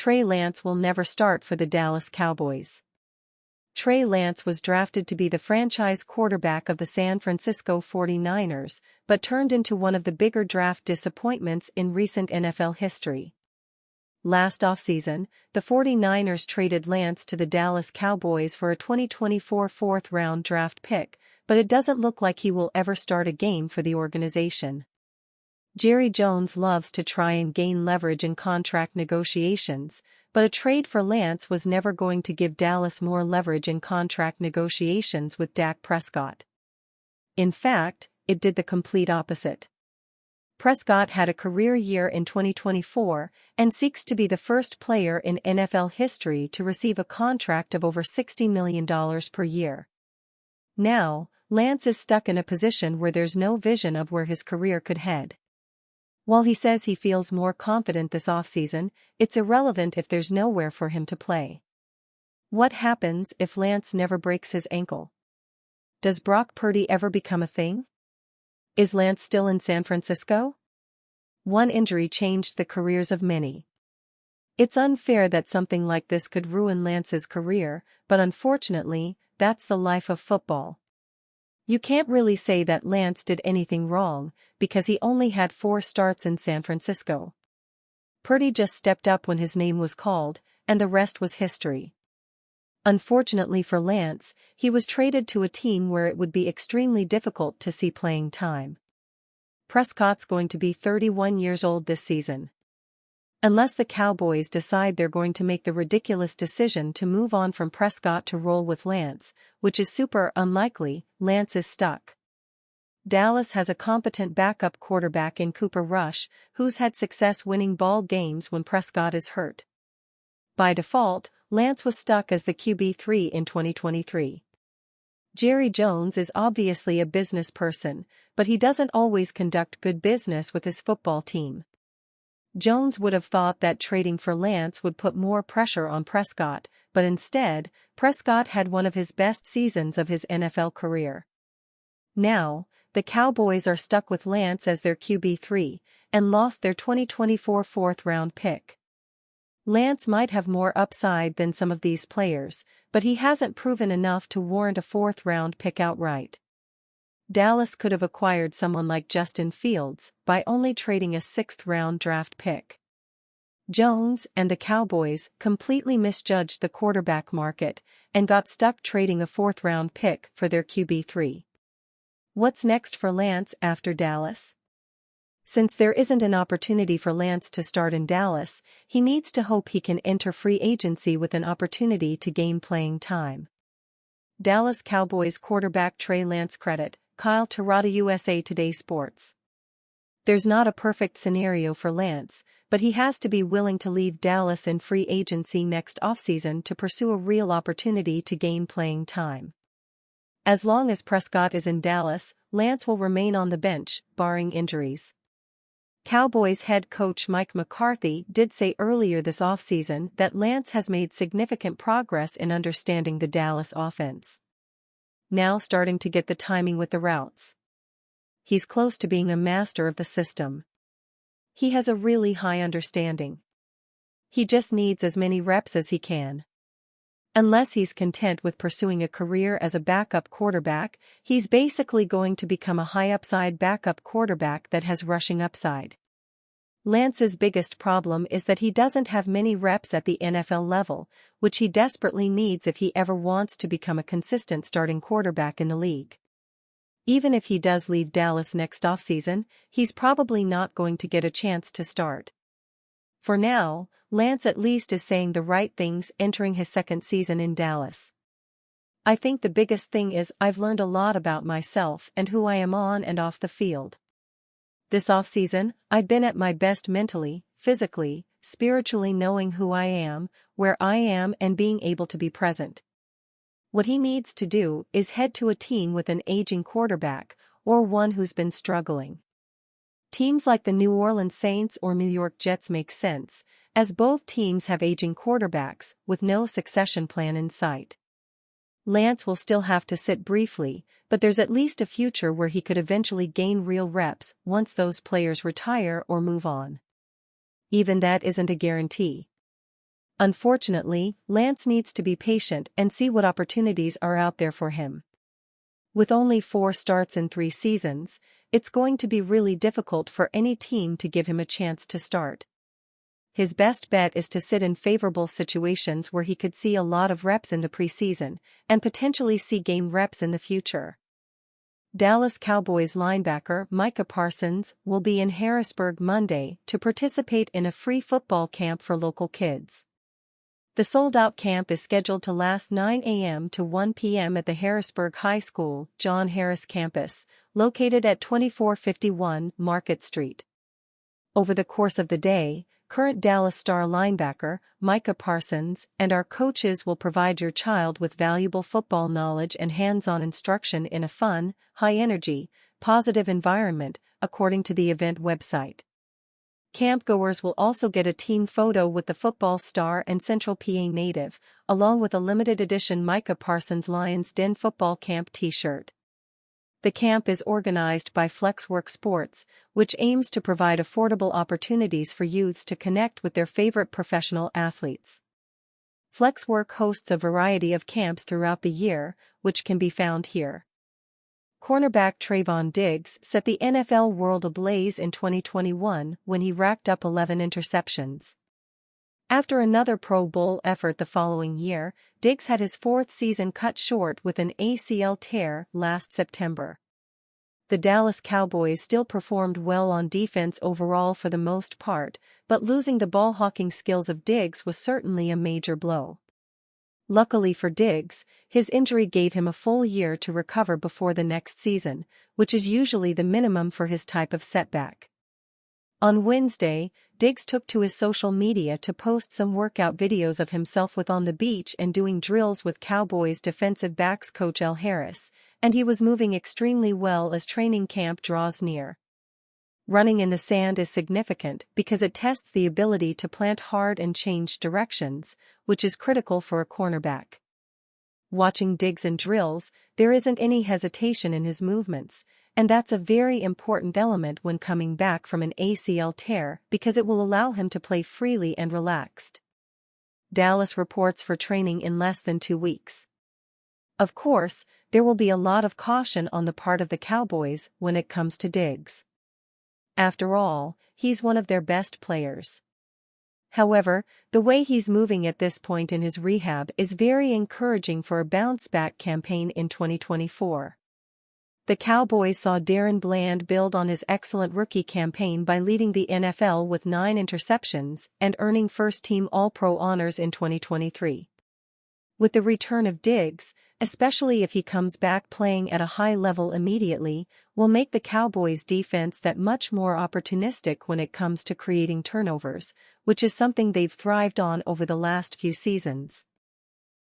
Trey Lance will never start for the Dallas Cowboys. Trey Lance was drafted to be the franchise quarterback of the San Francisco 49ers, but turned into one of the bigger draft disappointments in recent NFL history. Last offseason, the 49ers traded Lance to the Dallas Cowboys for a 2024 fourth-round draft pick, but it doesn't look like he will ever start a game for the organization. Jerry Jones loves to try and gain leverage in contract negotiations, but a trade for Lance was never going to give Dallas more leverage in contract negotiations with Dak Prescott. In fact, it did the complete opposite. Prescott had a career year in 2024 and seeks to be the first player in NFL history to receive a contract of over $60 million per year. Now, Lance is stuck in a position where there's no vision of where his career could head. While he says he feels more confident this offseason, it's irrelevant if there's nowhere for him to play. What happens if Lance never breaks his ankle? Does Brock Purdy ever become a thing? Is Lance still in San Francisco? One injury changed the careers of many. It's unfair that something like this could ruin Lance's career, but unfortunately, that's the life of football. You can't really say that Lance did anything wrong, because he only had 4 starts in San Francisco. Purdy just stepped up when his name was called, and the rest was history. Unfortunately for Lance, he was traded to a team where it would be extremely difficult to see playing time. Prescott's going to be 31 years old this season. Unless the Cowboys decide they're going to make the ridiculous decision to move on from Prescott to roll with Lance, which is super unlikely, Lance is stuck. Dallas has a competent backup quarterback in Cooper Rush, who's had success winning ball games when Prescott is hurt. By default, Lance was stuck as the QB3 in 2023. Jerry Jones is obviously a business person, but he doesn't always conduct good business with his football team. Jones would have thought that trading for Lance would put more pressure on Prescott, but instead, Prescott had one of his best seasons of his NFL career. Now, the Cowboys are stuck with Lance as their QB3, and lost their 2024 fourth-round pick. Lance might have more upside than some of these players, but he hasn't proven enough to warrant a fourth-round pick outright. Dallas could have acquired someone like Justin Fields by only trading a 6th-round draft pick. Jones and the Cowboys completely misjudged the quarterback market and got stuck trading a 4th-round pick for their QB3. What's next for Lance after Dallas? Since there isn't an opportunity for Lance to start in Dallas, he needs to hope he can enter free agency with an opportunity to gain playing time. Dallas Cowboys quarterback Trey Lance credit, Kyle Terada USA Today Sports. There's not a perfect scenario for Lance, but he has to be willing to leave Dallas in free agency next offseason to pursue a real opportunity to gain playing time. As long as Prescott is in Dallas, Lance will remain on the bench, barring injuries. Cowboys head coach Mike McCarthy did say earlier this offseason that Lance has made significant progress in understanding the Dallas offense. Now starting to get the timing with the routes. He's close to being a master of the system. He has a really high understanding. He just needs as many reps as he can. Unless he's content with pursuing a career as a backup quarterback, he's basically going to become a high-upside backup quarterback that has rushing upside. Lance's biggest problem is that he doesn't have many reps at the NFL level, which he desperately needs if he ever wants to become a consistent starting quarterback in the league. Even if he does leave Dallas next offseason, he's probably not going to get a chance to start. For now, Lance at least is saying the right things entering his 2nd season in Dallas. I think the biggest thing is I've learned a lot about myself and who I am on and off the field. This offseason, I've been at my best mentally, physically, spiritually, knowing who I am, where I am, and being able to be present. What he needs to do is head to a team with an aging quarterback, or one who's been struggling. Teams like the New Orleans Saints or New York Jets make sense, as both teams have aging quarterbacks with no succession plan in sight. Lance will still have to sit briefly, but there's at least a future where he could eventually gain real reps once those players retire or move on. Even that isn't a guarantee. Unfortunately, Lance needs to be patient and see what opportunities are out there for him. With only 4 starts in 3 seasons, it's going to be really difficult for any team to give him a chance to start. His best bet is to sit in favorable situations where he could see a lot of reps in the preseason, and potentially see game reps in the future. Dallas Cowboys linebacker Micah Parsons will be in Harrisburg Monday to participate in a free football camp for local kids. The sold-out camp is scheduled to last 9 a.m. to 1 p.m. at the Harrisburg High School John Harris campus, located at 2451 Market Street. Over the course of the day, current Dallas Star linebacker Micah Parsons and our coaches will provide your child with valuable football knowledge and hands-on instruction in a fun, high-energy, positive environment, according to the event website. Campgoers will also get a team photo with the football star and Central PA native, along with a limited edition Micah Parsons Lions Den football camp t-shirt. The camp is organized by Flexwork Sports, which aims to provide affordable opportunities for youths to connect with their favorite professional athletes. Flexwork hosts a variety of camps throughout the year, which can be found here. Cornerback Trevon Diggs set the NFL world ablaze in 2021 when he racked up 11 interceptions. After another Pro Bowl effort the following year, Diggs had his 4th season cut short with an ACL tear last September. The Dallas Cowboys still performed well on defense overall for the most part, but losing the ball-hawking skills of Diggs was certainly a major blow. Luckily for Diggs, his injury gave him a full year to recover before the next season, which is usually the minimum for his type of setback. On Wednesday, Diggs took to his social media to post some workout videos of himself on the beach and doing drills with Cowboys defensive backs coach El Harris, and he was moving extremely well as training camp draws near. Running in the sand is significant because it tests the ability to plant hard and change directions, which is critical for a cornerback. Watching Diggs in drills, there isn't any hesitation in his movements, and that's a very important element when coming back from an ACL tear because it will allow him to play freely and relaxed. Dallas reports for training in less than 2 weeks. Of course, there will be a lot of caution on the part of the Cowboys when it comes to Diggs. After all, he's one of their best players. However, the way he's moving at this point in his rehab is very encouraging for a bounce-back campaign in 2024. The Cowboys saw Darren Bland build on his excellent rookie campaign by leading the NFL with 9 interceptions and earning first-team All-Pro honors in 2023. With the return of Diggs, especially if he comes back playing at a high level immediately, will make the Cowboys' defense that much more opportunistic when it comes to creating turnovers, which is something they've thrived on over the last few seasons.